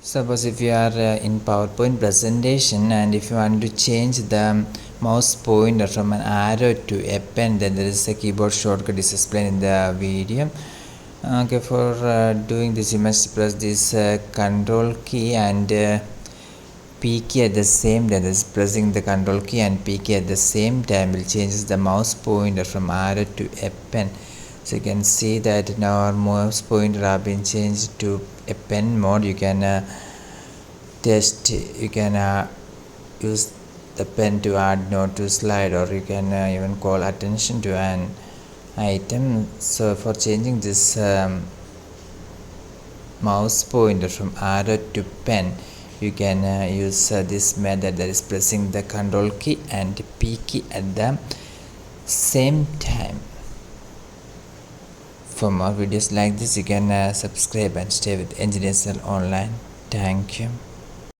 Suppose if you are in PowerPoint presentation and if you want to change the mouse pointer from an arrow to a pen, then there is a keyboard shortcut is explained in the video. Okay, for doing this you must press this control key and P key at the same time. That is, pressing the control key and P key at the same time will change the mouse pointer from arrow to a pen. So you can see that now our mouse pointer have been changed to a pen mode. You can use the pen to add note to slide, or you can even call attention to an item. So for changing this mouse pointer from arrow to pen, you can use this method, that is pressing the control key and P key at the same time. For more videos like this, you can subscribe and stay with Engineers Cell Online. Thank you.